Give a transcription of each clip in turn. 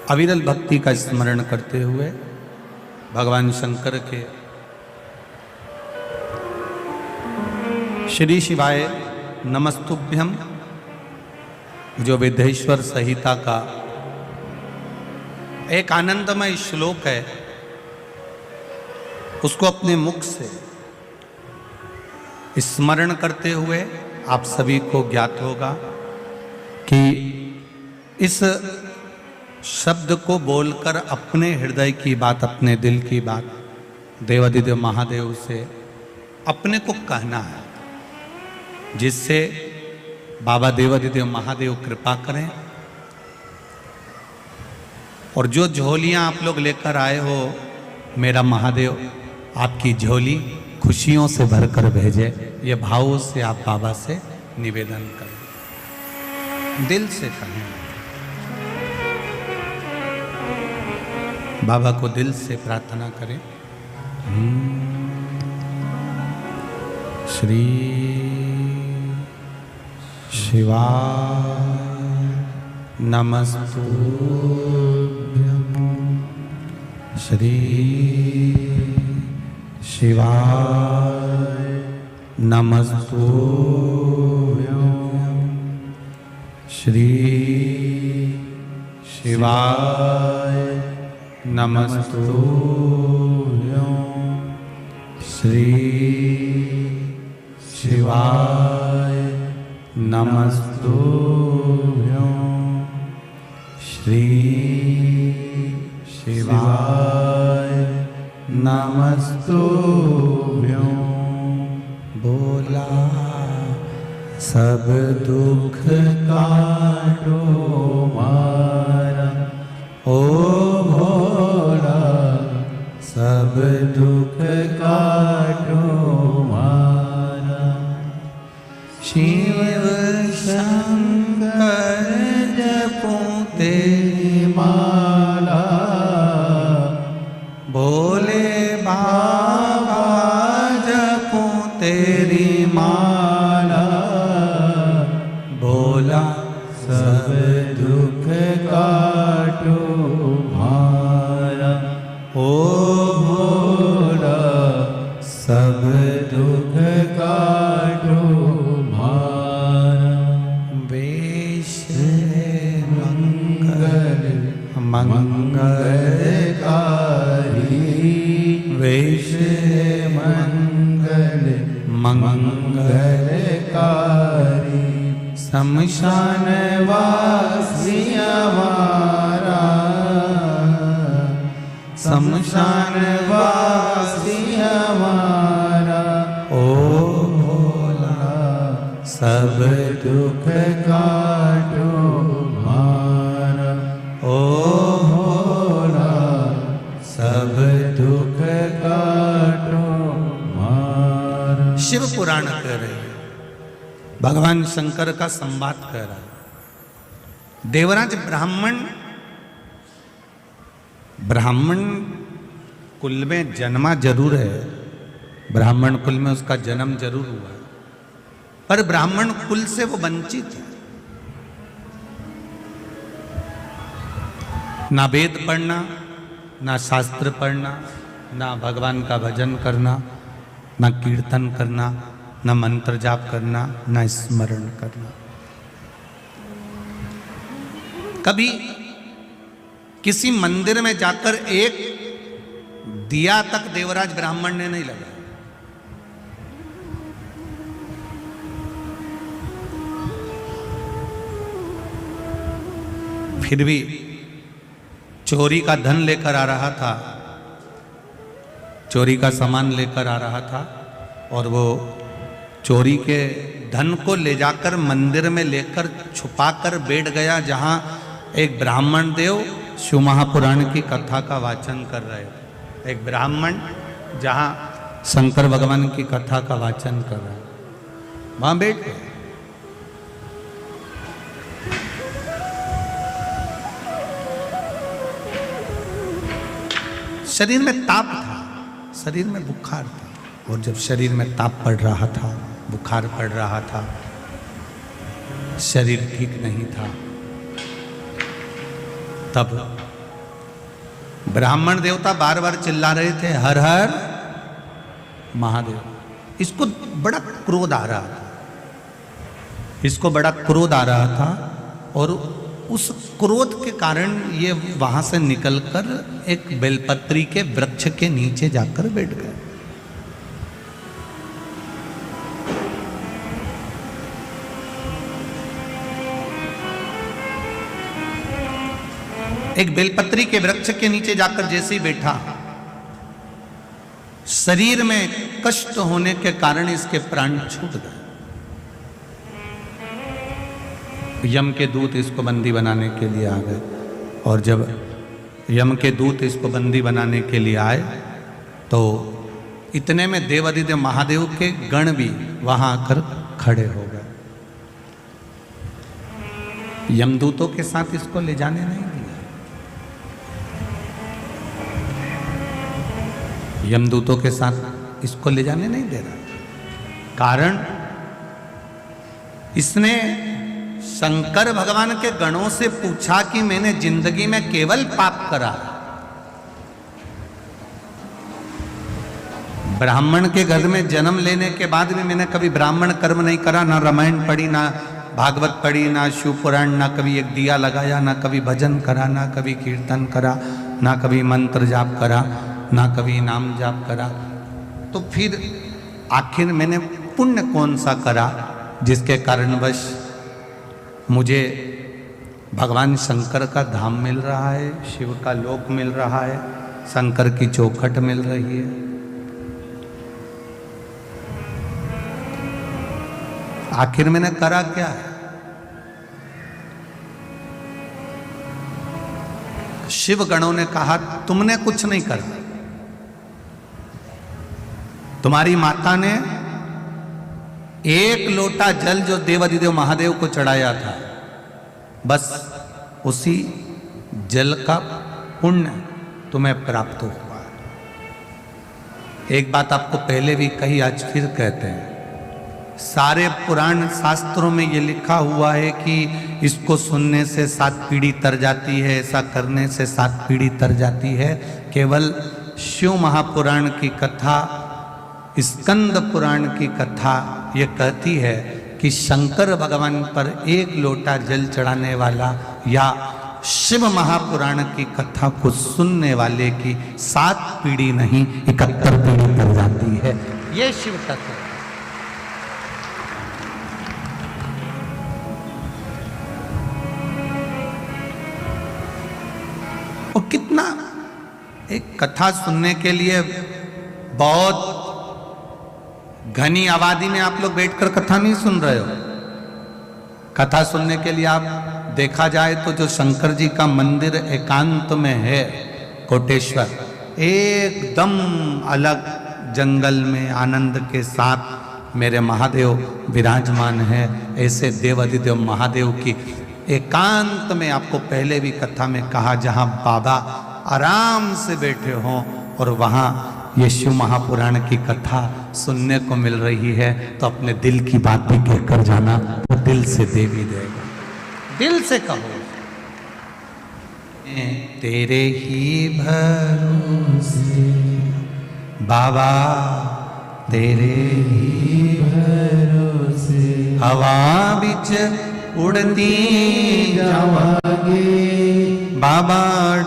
अविरल भक्ति का स्मरण करते हुए भगवान शंकर के श्री शिवाय नमस्तुभ्यम जो विद्येश्वर संहिता का एक आनंदमय श्लोक है, उसको अपने मुख से स्मरण करते हुए आप सभी को ज्ञात होगा कि इस शब्द को बोलकर अपने हृदय की बात, अपने दिल की बात देवादिदेव महादेव से अपने को कहना है, जिससे बाबा देवादिदेव महादेव कृपा करें और जो झोलियां आप लोग लेकर आए हो, मेरा महादेव आपकी झोली खुशियों से भरकर भेजे। ये भावों से आप बाबा से निवेदन करें, दिल से कहें, बाबा को दिल से प्रार्थना करें। श्री शिवाय नमस्तुभ्यं, श्री शिवाय नमस्तुभ्यं, श्री शिवाय नमस्तुभ्यं, श्री शिवाय नमस्तुभ्यं, श्री शिवाय नमस्तुभ्यं। बोला सब दुख काटो मारा, ओ भोला सब दुख काटो मारा। शिव शंकर जपूं तेरी माला, भोले बाबा जपूं तेरी माला। भोला सब दुख काटो मारा, ओ भोला सब दुख काटो मारा। वेश मंगल मंगलकारी, वेश मंगल मंगलकारी। शमशान वासी हमारा, शमशान वासी हमारा। ओ भोला सब दुख काटो मारा, ओ भोला सब दुख काटो मारा। शिव पुराण कह रहे हैं, भगवान शंकर का संवाद कह रहा है। देवराज ब्राह्मण कुल में जन्मा जरूर है, ब्राह्मण कुल में उसका जन्म जरूर हुआ, पर ब्राह्मण कुल से वो वंचित है। ना वेद पढ़ना, ना शास्त्र पढ़ना, ना भगवान का भजन करना, ना कीर्तन करना, ना मंत्र जाप करना, ना स्मरण करना। कभी किसी मंदिर में जाकर एक दिया तक देवराज ब्राह्मण ने नहीं लगाया। फिर भी चोरी का धन लेकर आ रहा था, चोरी का सामान लेकर आ रहा था, और वो चोरी के धन को ले जाकर मंदिर में लेकर छुपाकर बैठ गया, जहां एक ब्राह्मण देव शिव महापुराण की कथा का वाचन कर रहे थे। एक ब्राह्मण जहां शंकर भगवान की कथा का वाचन कर रहा है, वहां बैठ गए। शरीर में ताप था, शरीर में बुखार था, और जब शरीर में ताप पड़ रहा था, बुखार पड़ रहा था, शरीर ठीक नहीं था, तब ब्राह्मण देवता बार बार चिल्ला रहे थे हर हर महादेव। इसको बड़ा क्रोध आ रहा था, इसको बड़ा क्रोध आ रहा था, और उस क्रोध के कारण ये वहां से निकलकर एक बेलपत्री के वृक्ष के नीचे जाकर बैठ गए। एक बेलपत्री के वृक्ष के नीचे जाकर जैसे ही बैठा, शरीर में कष्ट होने के कारण इसके प्राण छूट गए। यम के दूत इसको बंदी बनाने के लिए आ गए, और जब यम के दूत इसको बंदी बनाने के लिए आए तो इतने में देवादिदेव महादेव के गण भी वहां आकर खड़े हो गए। यमदूतों के साथ इसको ले जाने नहीं दिया। यमदूतों के साथ इसको ले जाने नहीं दे रहा। कारण इसने शंकर भगवान के गणों से पूछा कि मैंने जिंदगी में केवल पाप करा, ब्राह्मण के घर में जन्म लेने के बाद भी मैंने कभी ब्राह्मण कर्म नहीं करा, ना रामायण पढ़ी, ना भागवत पढ़ी, ना शिव पुराण, ना कभी एक दिया लगाया, ना कभी भजन करा, ना कभी कीर्तन करा, ना कभी मंत्र जाप करा, ना कभी नाम जाप करा। तो फिर आखिर मैंने पुण्य कौन सा करा जिसके कारणवश मुझे भगवान शंकर का धाम मिल रहा है, शिव का लोक मिल रहा है, शंकर की चौखट मिल रही है। आखिर मैंने करा क्या है? शिव गणों ने कहा तुमने कुछ नहीं करा, तुम्हारी माता ने एक लोटा जल जो देवादिदेव महादेव को चढ़ाया था, बस उसी जल का पुण्य तुम्हें प्राप्त हुआ। एक बात आपको पहले भी कही, आज फिर कहते हैं, सारे पुराण शास्त्रों में ये लिखा हुआ है कि इसको सुनने से 7 पीढ़ी तर जाती है, ऐसा करने से 7 पीढ़ी तर जाती है। केवल शिव महापुराण की कथा, स्कंद पुराण की कथा ये कहती है कि शंकर भगवान पर एक लोटा जल चढ़ाने वाला या शिव महापुराण की कथा को सुनने वाले की 7 पीढ़ी नहीं 71 पीढ़ी तर जाती है। ये शिव तत्व। और कितना एक कथा सुनने के लिए बहुत घनी आबादी में आप लोग बैठकर कथा नहीं सुन रहे हो। कथा सुनने के लिए आप देखा जाए तो जो शंकर जी का मंदिर एकांत में है कोटेश्वर, एकदम अलग जंगल में आनंद के साथ मेरे महादेव विराजमान है। ऐसे देवादिदेव महादेव की एकांत में आपको पहले भी कथा में कहा, जहां बाबा आराम से बैठे हों और वहां ये शिव महापुराण की कथा सुनने को मिल रही है, तो अपने दिल की बात भी कहकर जाना, तो दिल से दे भी देगा। दिल से कहो, तेरे ही भरोसे बाबा, तेरे ही भरोसे हवा बिच उड़ती जावागे, बाबा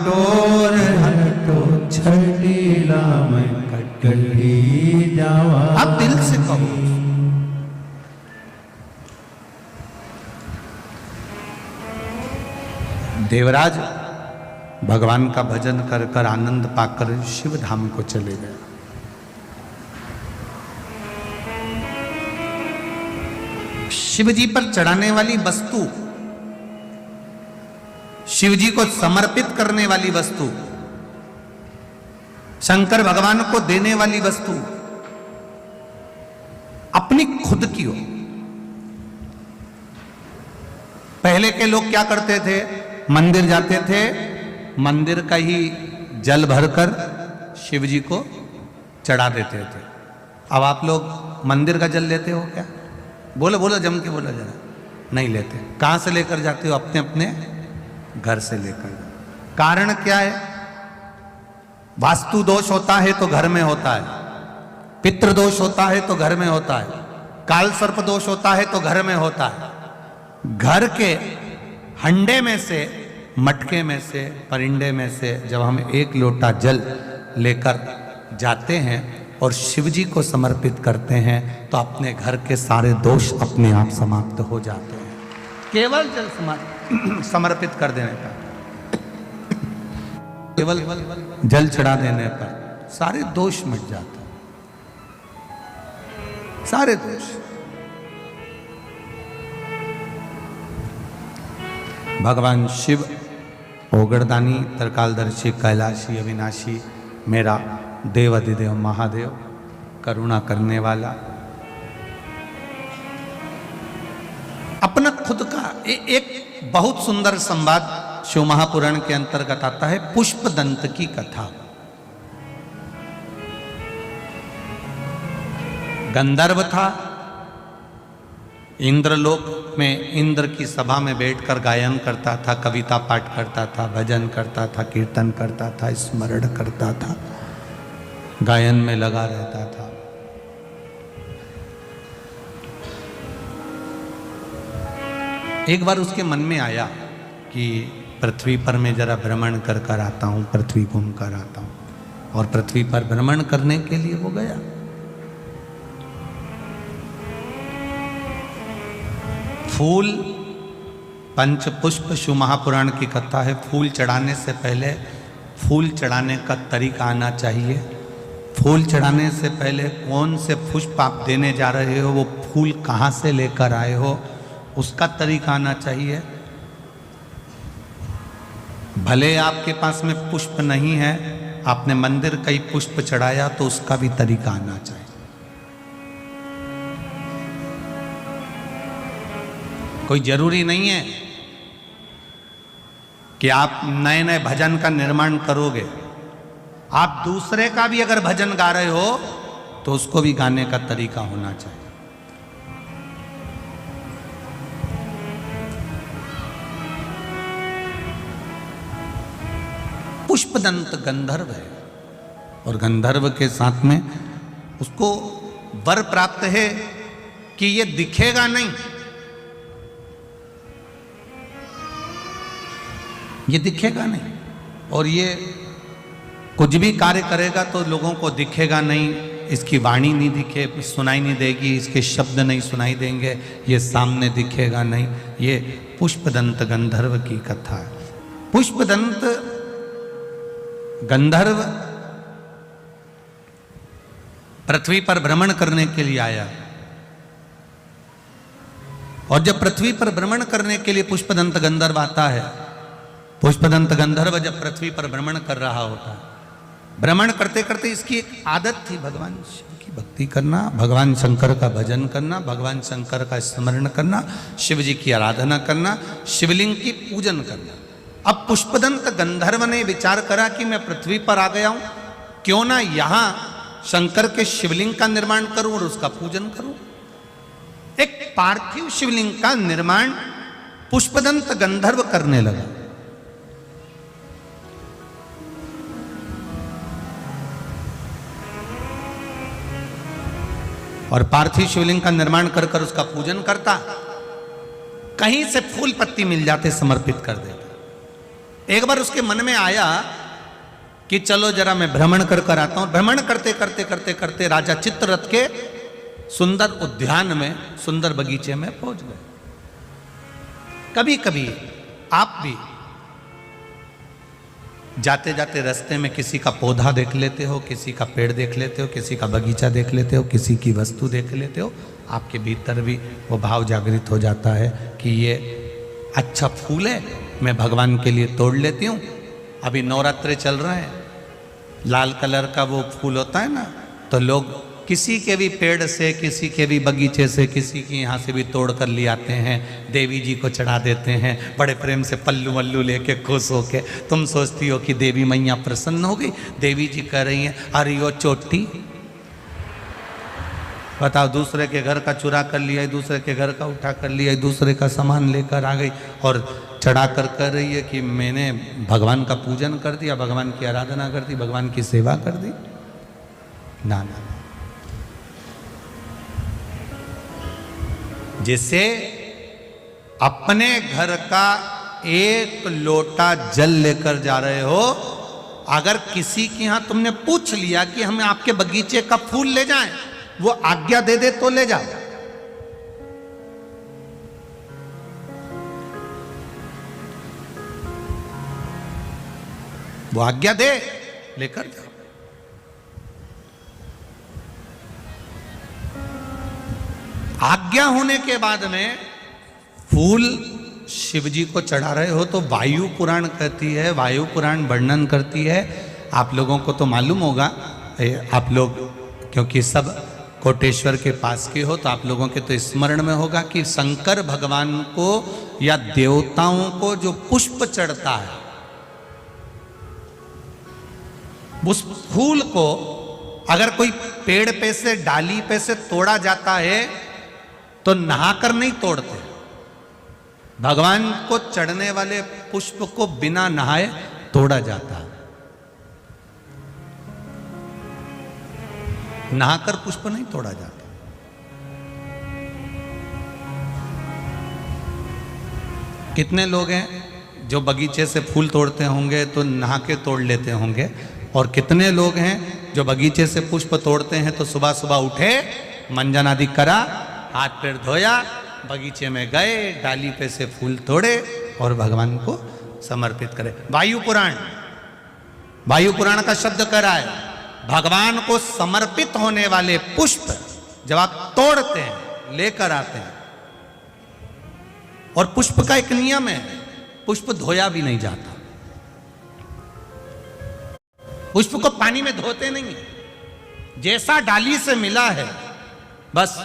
डोर हटो छड़ीला मैं कटली जावा। आप दिल से कहो। देवराज भगवान का भजन कर कर आनंद पाकर शिव धाम को चले गए। शिव जी पर चढ़ाने वाली वस्तु, शिव जी को समर्पित करने वाली वस्तु, शंकर भगवान को देने वाली वस्तु अपनी खुद की हो। पहले के लोग क्या करते थे? मंदिर जाते थे, मंदिर का ही जल भरकर शिव जी को चढ़ा देते थे। अब आप लोग मंदिर का जल लेते हो क्या? बोलो बोलो, जम के बोलो जरा। नहीं लेते। कहां से लेकर जाते हो? अपने अपने घर से लेकर। कारण क्या है? वास्तु दोष होता है तो घर में होता है, पितृ दोष होता है तो घर में होता है, काल सर्प दोष होता है तो घर में होता है। घर के हंडे में से, मटके में से, परिंडे में से जब हम एक लोटा जल लेकर जाते हैं और शिव जी को समर्पित करते हैं तो अपने घर के सारे दोष अपने आप समाप्त हो जाते हैं, केवल जल समर्पित कर देने पर, केवल जल चढ़ा देने पर सारे दोष मिट जाते हैं, सारे दोष। भगवान शिव ओगड़दानी, त्रिकालदर्शी, कैलाशी, अविनाशी, मेरा देवाधिदेव महादेव, करुणा करने वाला, अपना खुद का एक बहुत सुंदर संवाद शिव महापुराण के अंतर्गत आता है, पुष्पदंत की कथा। गंधर्व था, इंद्रलोक में इंद्र की सभा में बैठकर गायन करता था, कविता पाठ करता था, भजन करता था, कीर्तन करता था, स्मरण करता था, गायन में लगा रहता था। एक बार उसके मन में आया कि पृथ्वी पर मैं जरा भ्रमण कर कर आता हूँ, पृथ्वी घूम कर आता हूँ, और पृथ्वी पर भ्रमण करने के लिए वो गया। फूल, पंच पुष्प, शिव महापुराण की कथा है। फूल चढ़ाने से पहले फूल चढ़ाने का तरीका आना चाहिए। फूल चढ़ाने से पहले कौन से पुष्प आप देने जा रहे हो, वो फूल कहाँ से लेकर आए हो, उसका तरीका आना चाहिए। भले आपके पास में पुष्प नहीं है, आपने मंदिर कई पुष्प चढ़ाया, तो उसका भी तरीका आना चाहिए। कोई जरूरी नहीं है कि आप नए नए भजन का निर्माण करोगे। आप दूसरे का भी अगर भजन गा रहे हो तो उसको भी गाने का तरीका होना चाहिए। पुष्पदंत गंधर्व है, और गंधर्व के साथ में उसको वर प्राप्त है कि ये दिखेगा नहीं, ये दिखेगा नहीं, और ये कुछ भी कार्य करेगा तो लोगों को दिखेगा नहीं, इसकी वाणी नहीं दिखे सुनाई नहीं देगी, इसके शब्द नहीं सुनाई देंगे, ये सामने दिखेगा नहीं। ये पुष्पदंत गंधर्व की कथा है। पुष्पदंत गंधर्व पृथ्वी पर भ्रमण करने के लिए आया, और जब पृथ्वी पर भ्रमण करने के लिए पुष्पदंत गंधर्व आता है, पुष्पदंत गंधर्व जब पृथ्वी पर भ्रमण कर रहा होता है, भ्रमण करते करते इसकी एक आदत थी भगवान शिव की भक्ति करना, भगवान शंकर का भजन करना, भगवान शंकर का स्मरण करना, शिव जी की आराधना करना, शिवलिंग की पूजन करना। अब पुष्पदंत गंधर्व ने विचार करा कि मैं पृथ्वी पर आ गया हूं, क्यों ना यहां शंकर के शिवलिंग का निर्माण करूं और उसका पूजन करूं। एक पार्थिव शिवलिंग का निर्माण पुष्पदंत गंधर्व करने लगा। और पार्थिव शिवलिंग का निर्माण कर कर उसका पूजन करता, कहीं से फूल पत्ती मिल जाते समर्पित कर देता। एक बार उसके मन में आया कि चलो जरा मैं भ्रमण कर कर आता हूं। भ्रमण करते करते करते करते राजा चित्ररथ के सुंदर उद्यान में, सुंदर बगीचे में पहुंच गए। कभी कभी आप भी जाते जाते रास्ते में किसी का पौधा देख लेते हो, किसी का पेड़ देख लेते हो, किसी का बगीचा देख लेते हो, किसी की वस्तु देख लेते हो, आपके भीतर भी वो भाव जागृत हो जाता है कि ये अच्छा फूल है, मैं भगवान के लिए तोड़ लेती हूँ। अभी नवरात्रे चल रहे हैं, लाल कलर का वो फूल होता है ना, तो लोग किसी के भी पेड़ से, किसी के भी बगीचे से, किसी के यहाँ से भी तोड़ कर ले आते हैं, देवी जी को चढ़ा देते हैं, बड़े प्रेम से पल्लू वल्लू लेके खुश होके। तुम सोचती हो कि देवी मैया प्रसन्न हो गई, देवी जी कह रही हैं अरे वो चोटी, बताओ, दूसरे के घर का चुरा कर लिया, दूसरे के घर का उठा कर लिया, दूसरे का सामान लेकर आ गई और चढ़ा कर कर रही है कि मैंने भगवान का पूजन कर दिया, भगवान की आराधना कर दी, भगवान की सेवा कर दी। ना ना, जिसे अपने घर का एक लोटा जल लेकर जा रहे हो, अगर किसी के यहां तुमने पूछ लिया कि हमें आपके बगीचे का फूल ले जाएं, वो आज्ञा दे दे तो ले जाओ। वो आज्ञा दे, लेकर जाओ। आज्ञा होने के बाद में फूल शिव जी को चढ़ा रहे हो तो वायु पुराण कहती है, वायु पुराण वर्णन करती है। आप लोगों को तो मालूम होगा, आप लोग क्योंकि सब कोटेश्वर के पास के हो, तो आप लोगों के तो स्मरण में होगा कि शंकर भगवान को या देवताओं को जो पुष्प चढ़ता है, उस फूल को अगर कोई पेड़ पे से, डाली पे से तोड़ा जाता है तो नहाकर नहीं तोड़ते। भगवान को चढ़ने वाले पुष्प को बिना नहाए तोड़ा जाता है। नहाकर पुष्प नहीं तोड़ा जाता। कितने लोग हैं जो बगीचे से फूल तोड़ते होंगे तो नहा के तोड़ लेते होंगे, और कितने लोग हैं जो बगीचे से पुष्प तोड़ते हैं तो सुबह सुबह उठे, मंजन आदि करा, हाथ पैर धोया, बगीचे में गए, डाली पे से फूल तोड़े और भगवान को समर्पित करे। वायु पुराण, वायु पुराण का शब्द कह रहा है भगवान को समर्पित होने वाले पुष्प जब आप तोड़ते हैं, लेकर आते हैं, और पुष्प का एक नियम है, पुष्प धोया भी नहीं जाता। पुष्प को पानी में धोते नहीं, जैसा डाली से मिला है बस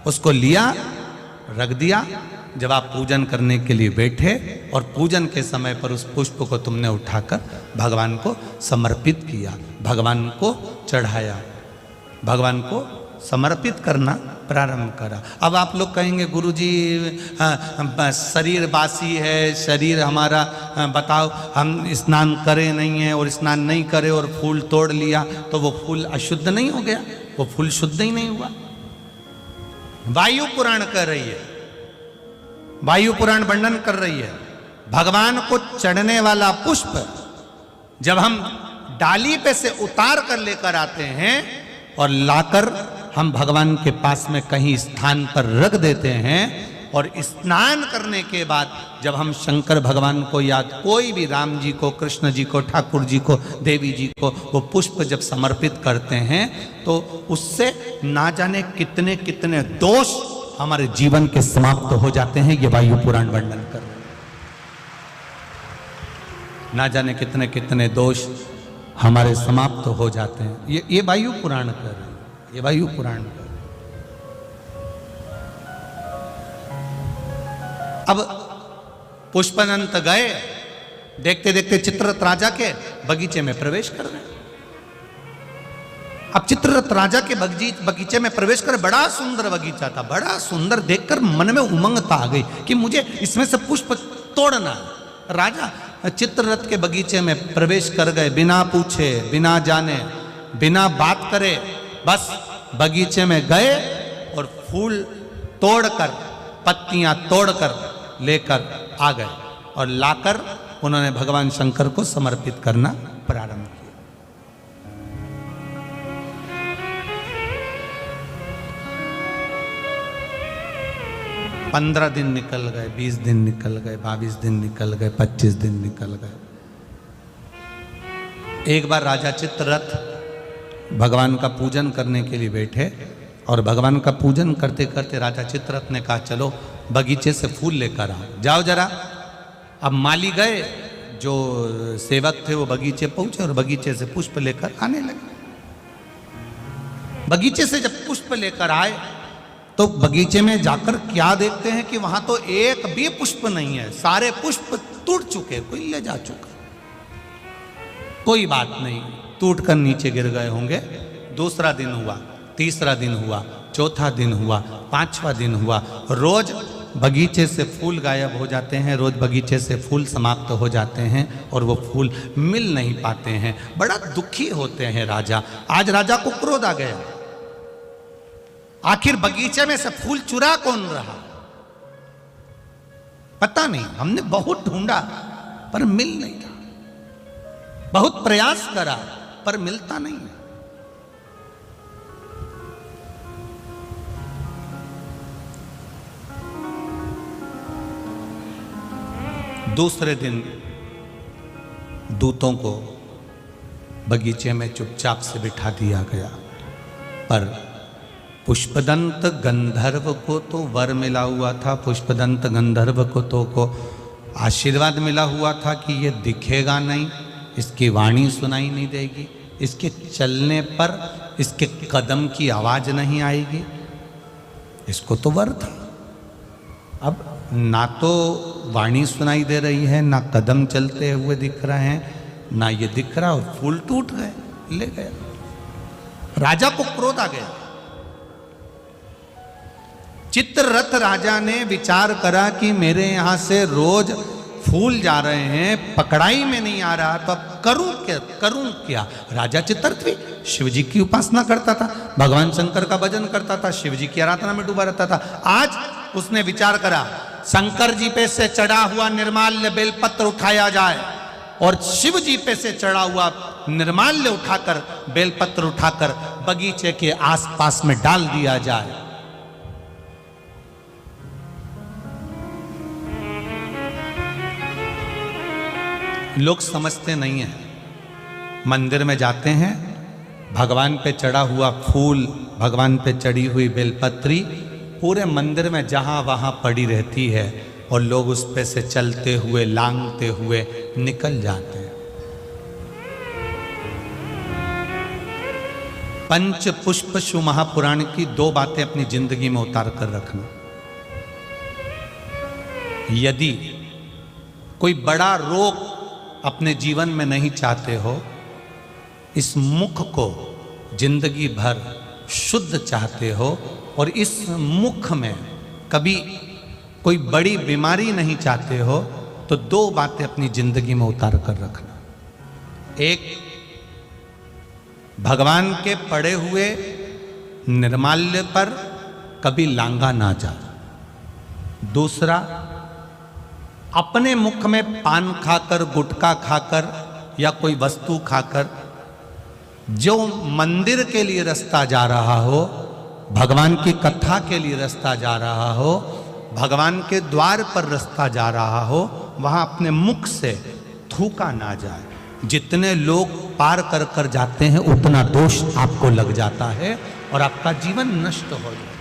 उसको लिया, रख दिया। जब आप पूजन करने के लिए बैठे और पूजन के समय पर उस पुष्प को तुमने उठाकर भगवान को समर्पित किया, भगवान को चढ़ाया, भगवान को समर्पित करना प्रारंभ करा। अब आप लोग कहेंगे गुरुजी शरीर बासी है, शरीर हमारा, बताओ हम स्नान करें नहीं है और स्नान नहीं करे और फूल तोड़ लिया तो वो फूल अशुद्ध नहीं हो गया? वो फूल शुद्ध ही नहीं हुआ। वायु पुराण कह रही है, वायु पुराण वर्णन कर रही है, भगवान को चढ़ने वाला पुष्प जब हम डाली पे से उतार कर लेकर आते हैं और लाकर हम भगवान के पास में कहीं स्थान पर रख देते हैं, और स्नान करने के बाद जब हम शंकर भगवान को याद, कोई भी, राम जी को, कृष्ण जी को, ठाकुर जी को, देवी जी को वो पुष्प जब समर्पित करते हैं तो उससे ना जाने कितने कितने दोष हमारे जीवन के समाप्त हो जाते हैं। ये वायु पुराण वर्णन कर रहे हैं। ना जाने कितने कितने दोष हमारे समाप्त हो जाते हैं। ये वायु पुराण कर रहे हैं, ये वायु पुराण कर। अब पुष्पनंत गए, देखते देखते चित्ररथ राजा के बगीचे में प्रवेश कर रहे हैं। अब चित्ररथ राजा के बगीचे में प्रवेश कर, बड़ा सुंदर बगीचा था, बड़ा सुंदर, देखकर मन में उमंगता आ गई कि मुझे इसमें से पुष्प तोड़ना। राजा चित्ररथ के बगीचे में प्रवेश कर गए, बिना पूछे, बिना जाने, बिना बात करे, बस बगीचे में गए और फूल तोड़कर, पत्तियां तोड़कर लेकर आ गए और लाकर उन्होंने भगवान शंकर को समर्पित करना प्रारंभ किया। 15 दिन निकल गए, 20 दिन निकल गए, 22 दिन निकल गए, 25 दिन निकल गए। एक बार राजा चित्ररथ भगवान का पूजन करने के लिए बैठे और भगवान का पूजन करते करते राजा चित्ररथ ने कहा चलो बगीचे से फूल लेकर आओ, जाओ जरा। अब माली गए, जो सेवक थे वो बगीचे पहुंचे और बगीचे से पुष्प लेकर आने लगे। बगीचे से जब पुष्प लेकर आए तो बगीचे में जाकर क्या देखते हैं कि वहां तो एक भी पुष्प नहीं है, सारे पुष्प टूट चुके, कोई ले जा चुका। कोई बात नहीं, टूट कर नीचे गिर गए होंगे। दूसरा दिन हुआ, तीसरा दिन हुआ, चौथा दिन हुआ, पांचवा दिन हुआ, रोज बगीचे से फूल गायब हो जाते हैं, रोज बगीचे से फूल समाप्त हो जाते हैं और वो फूल मिल नहीं पाते हैं। बड़ा दुखी होते हैं राजा। आज राजा को क्रोध आ गया, आखिर बगीचे में से फूल चुरा कौन रहा? पता नहीं, हमने बहुत ढूंढा पर मिल नहीं रहा, बहुत प्रयास करा पर मिलता नहीं है। दूसरे दिन दूतों को बगीचे में चुपचाप से बिठा दिया गया, पर पुष्पदंत गंधर्व को तो वर मिला हुआ था, पुष्पदंत गंधर्व को आशीर्वाद मिला हुआ था कि ये दिखेगा नहीं, इसकी वाणी सुनाई नहीं देगी, इसके चलने पर इसके कदम की आवाज नहीं आएगी। इसको तो वर था। अब ना तो वाणी सुनाई दे रही है, ना कदम चलते हुए दिख रहे हैं, ना ये दिख रहा, और फूल टूट गए, ले गया। राजा को क्रोध आ गया। चित्ररथ राजा ने विचार करा कि मेरे यहां से रोज फूल जा रहे हैं, पकड़ाई में नहीं आ रहा, तो अब करूं क्या? राजा चित्ररथ शिव जी की उपासना करता था, भगवान शंकर का भजन करता था, शिव जी की आराधना में डूबा रहता था। आज उसने विचार करा शंकर जी पे से चढ़ा हुआ निर्माल्य बेलपत्र उठाया जाए और शिव जी पे से चढ़ा हुआ निर्माल्य उठाकर, बेलपत्र उठाकर बगीचे के आसपास में डाल दिया जाए। लोग समझते नहीं हैं, मंदिर में जाते हैं, भगवान पे चढ़ा हुआ फूल, भगवान पे चढ़ी हुई बेलपत्री पूरे मंदिर में जहां वहां पड़ी रहती है और लोग उस पे से चलते हुए, लांघते हुए निकल जाते हैं। पंच पुष्प शिव महापुराण की 2 बातें अपनी जिंदगी में उतार कर रखना। यदि कोई बड़ा रोग अपने जीवन में नहीं चाहते हो, इस मुख को जिंदगी भर शुद्ध चाहते हो और इस मुख में कभी कोई बड़ी बीमारी नहीं चाहते हो, तो 2 बातें अपनी जिंदगी में उतार कर रखना। एक, भगवान के पड़े हुए निर्माल्य पर कभी लांघा ना जा। दूसरा, अपने मुख में पान खाकर, गुटखा खाकर या कोई वस्तु खाकर जो मंदिर के लिए रास्ता जा रहा हो, भगवान की कथा के लिए रास्ता जा रहा हो, भगवान के द्वार पर रास्ता जा रहा हो, वहां अपने मुख से थूका ना जाए। जितने लोग पार कर कर जाते हैं उतना दोष आपको लग जाता है और आपका जीवन नष्ट हो जाता है।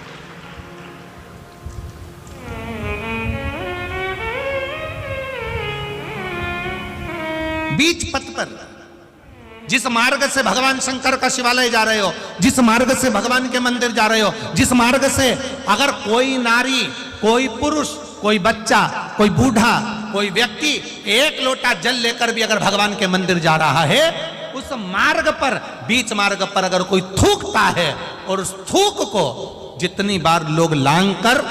बीच पथ पर, जिस मार्ग से भगवान शंकर का शिवालय जा रहे हो, जिस मार्ग से भगवान के मंदिर जा रहे हो, जिस मार्ग से अगर कोई नारी, कोई पुरुष, कोई बच्चा, कोई बूढ़ा, कोई व्यक्ति 1 लोटा जल लेकर भी अगर भगवान के मंदिर जा रहा है, उस मार्ग पर, बीच मार्ग पर अगर कोई थूकता है और उस थूक को जितनी बार लोग लांघ कर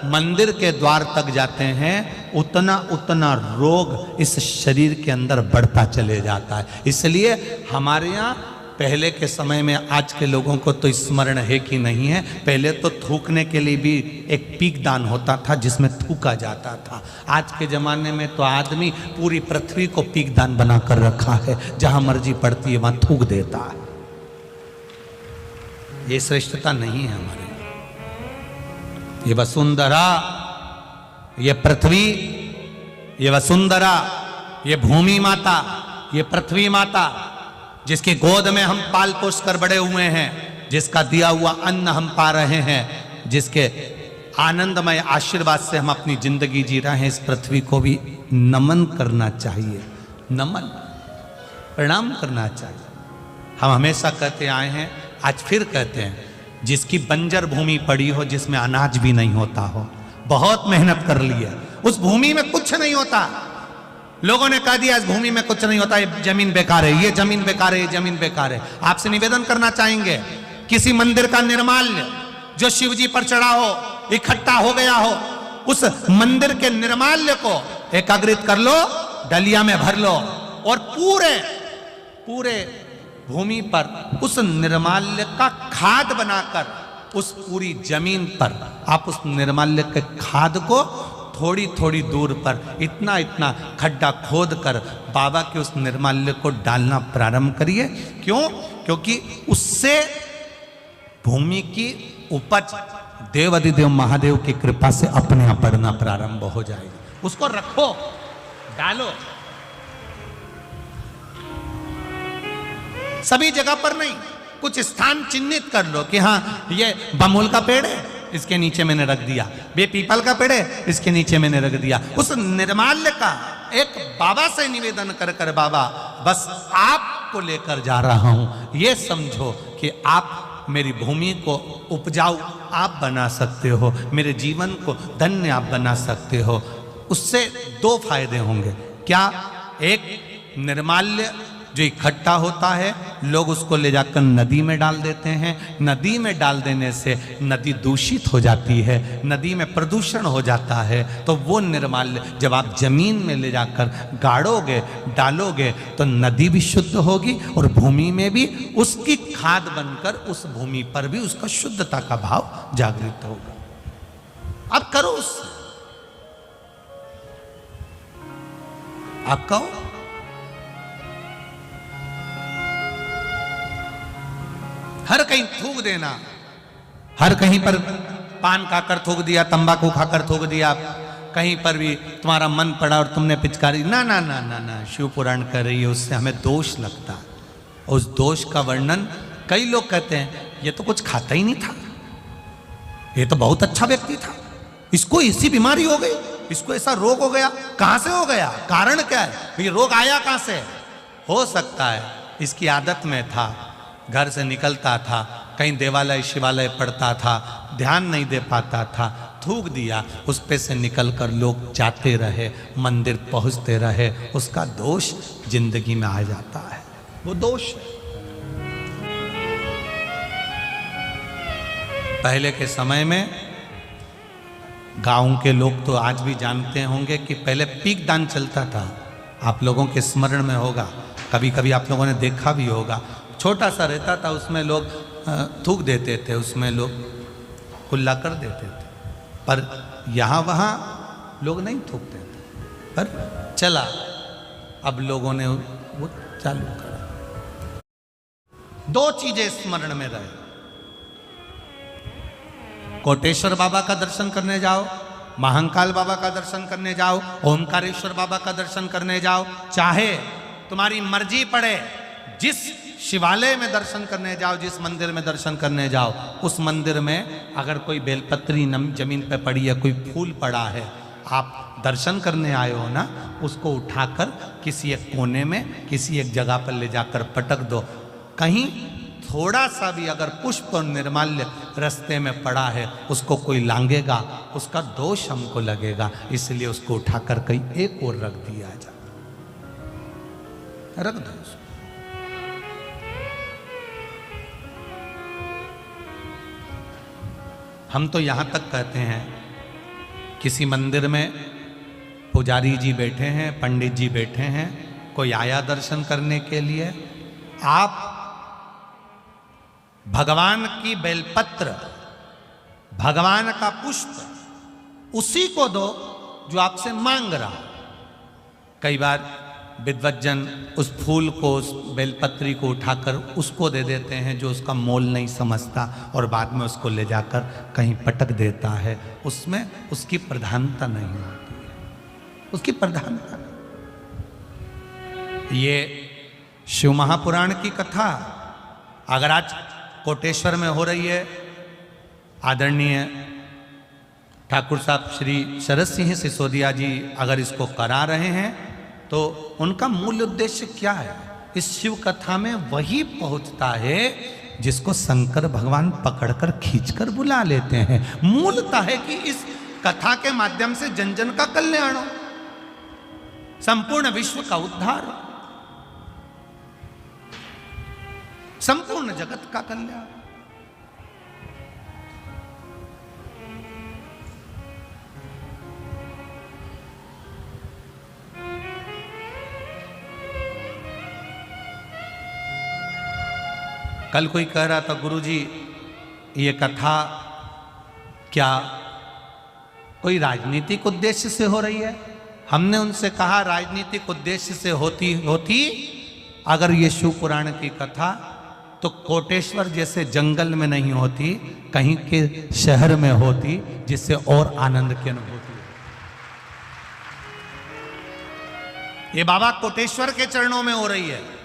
मंदिर के द्वार तक जाते हैं, उतना उतना रोग इस शरीर के अंदर बढ़ता चले जाता है। इसलिए हमारे यहाँ पहले के समय में, आज के लोगों को तो स्मरण है कि नहीं है, पहले तो थूकने के लिए भी एक पीक दान होता था जिसमें थूका जाता था। आज के ज़माने में तो आदमी पूरी पृथ्वी को पीक दान बना कर रखा है, जहाँ मर्जी पड़ती है वहाँ थूक देता है। ये श्रेष्ठता नहीं है हमारे। ये वसुंधरा, ये पृथ्वी, ये वसुंधरा, ये भूमि माता, ये पृथ्वी माता, जिसकी गोद में हम पाल पोस कर बड़े हुए हैं, जिसका दिया हुआ अन्न हम पा रहे हैं, जिसके आनंदमय आशीर्वाद से हम अपनी जिंदगी जी रहे हैं, इस पृथ्वी को भी नमन करना चाहिए, नमन, प्रणाम करना चाहिए। हम हमेशा कहते आए हैं, आज फिर कहते हैं, जिसकी बंजर भूमि पड़ी हो, जिसमें अनाज भी नहीं होता हो, बहुत मेहनत कर ली है, उस भूमि में कुछ नहीं होता, लोगों ने कह दिया इस भूमि में कुछ नहीं होता, ये जमीन बेकार है, ये जमीन बेकार है, ये जमीन बेकार है। आपसे निवेदन करना चाहेंगे, किसी मंदिर का निर्माल्य जो शिव जी पर चढ़ा हो, इकट्ठा हो गया हो, उस मंदिर के निर्माल्य को एकत्रित कर लो, डलिया में भर लो और पूरे भूमि पर उस निर्माल्य का खाद बनाकर उस पूरी जमीन पर आप उस निर्माल्य के खाद को थोड़ी थोड़ी दूर पर इतना इतना खड्डा खोद कर बाबा के उस निर्माल्य को डालना प्रारंभ करिए। क्यों? क्योंकि उससे भूमि की उपज देव अधिदेव महादेव की कृपा से अपने आप बढ़ना प्रारंभ हो जाएगी। उसको रखो, डालो, सभी जगह पर नहीं, कुछ स्थान चिन्हित कर लो कि हाँ ये बमूल का पेड़ है, इसके नीचे मैंने रख दिया, ये पीपल का पेड़ है, इसके नीचे मैंने रख दिया। उस निर्माल्य का एक बाबा से निवेदन कर कर, बाबा बस आपको लेकर जा रहा हूं, ये समझो कि आप मेरी भूमि को उपजाऊ आप बना सकते हो, मेरे जीवन को धन्य आप बना सकते हो। उससे दो फायदे होंगे। क्या? एक, निर्माल्य जो इकट्ठा होता है लोग उसको ले जाकर नदी में डाल देते हैं, नदी में डाल देने से नदी दूषित हो जाती है, नदी में प्रदूषण हो जाता है। तो वो निर्माल्य जब आप जमीन में ले जाकर गाड़ोगे, डालोगे तो नदी भी शुद्ध होगी और भूमि में भी उसकी खाद बनकर उस भूमि पर भी उसका शुद्धता का भाव जागृत होगा। अब करो उससे, आप कहो हर कहीं थूक देना, हर कहीं पर पान खाकर थूक दिया, तंबाकू खाकर थूक दिया, कहीं पर भी तुम्हारा मन पड़ा और तुमने पिचकारी, ना ना ना ना ना, शिव पुराण कर रही है, उससे हमें दोष लगता। उस दोष का वर्णन कई लोग कहते हैं ये तो कुछ खाता ही नहीं था, ये तो बहुत अच्छा व्यक्ति था, इसको ऐसी बीमारी हो गई, इसको ऐसा रोग हो गया। कहां से हो गया? कारण क्या है? ये रोग आया कहां से? हो सकता है इसकी आदत में था, घर से निकलता था, कहीं देवालय शिवालय पढ़ता था, ध्यान नहीं दे पाता था, थूक दिया, उस पे से निकलकर लोग जाते रहे, मंदिर पहुंचते रहे, उसका दोष जिंदगी में आ जाता है। वो दोष है। पहले के समय में गांव के लोग तो आज भी जानते होंगे कि पहले पीक दान चलता था, आप लोगों के स्मरण में होगा, कभी कभी आप लोगों ने देखा भी होगा। छोटा सा रहता था, उसमें लोग थूक देते थे, उसमें लोग कुल्ला कर देते थे, पर यहाँ वहाँ लोग नहीं थूकते थे, पर चला, अब लोगों ने वो चालू करा। दो चीजें स्मरण में रहे, कोटेश्वर बाबा का दर्शन करने जाओ, महाकाल बाबा का दर्शन करने जाओ, ओमकारेश्वर बाबा का दर्शन करने जाओ, चाहे तुम्हारी मर्जी पड़े जिस शिवालय में दर्शन करने जाओ, जिस मंदिर में दर्शन करने जाओ, उस मंदिर में अगर कोई बेलपत्री जमीन पे पड़ी है, कोई फूल पड़ा है, आप दर्शन करने आए हो ना, उसको उठाकर किसी एक कोने में, किसी एक जगह पर ले जाकर पटक दो। कहीं थोड़ा सा भी अगर पुष्प और निर्माल्य रास्ते में पड़ा है, उसको कोई लांगेगा, उसका दोष हमको लगेगा, इसलिए उसको उठाकर कहीं एक और रख दिया जाए, रख दो। हम तो यहाँ तक कहते हैं, किसी मंदिर में पुजारी जी बैठे हैं, पंडित जी बैठे हैं, कोई आया दर्शन करने के लिए, आप भगवान की बेलपत्र, भगवान का पुष्प उसी को दो जो आपसे मांग रहा। कई बार विद्वज्जन उस फूल को, उस बेलपत्री को उठाकर उसको दे देते हैं जो उसका मोल नहीं समझता, और बाद में उसको ले जाकर कहीं पटक देता है। उसमें उसकी प्रधानता नहीं होती है, उसकी प्रधानता नहीं। ये शिव महापुराण की कथा अगर आज कोटेश्वर में हो रही है, आदरणीय ठाकुर साहब श्री शरद सिंह सिसोदिया जी अगर इसको करा रहे हैं, तो उनका मूल उद्देश्य क्या है? इस शिव कथा में वही पहुंचता है जिसको शंकर भगवान पकड़कर खींचकर बुला लेते हैं। मूलतः है कि इस कथा के माध्यम से जन जन का कल्याण हो, संपूर्ण विश्व का उद्धार हो, संपूर्ण जगत का कल्याण। कल कोई कह रहा था गुरुजी ये कथा क्या कोई राजनीतिक उद्देश्य से हो रही है? हमने उनसे कहा राजनीतिक उद्देश्य से होती अगर ये शिव पुराण की कथा तो कोटेश्वर जैसे जंगल में नहीं होती, कहीं के शहर में होती, जिससे और आनंद की अनुभूति। ये बाबा कोटेश्वर के चरणों में हो रही है।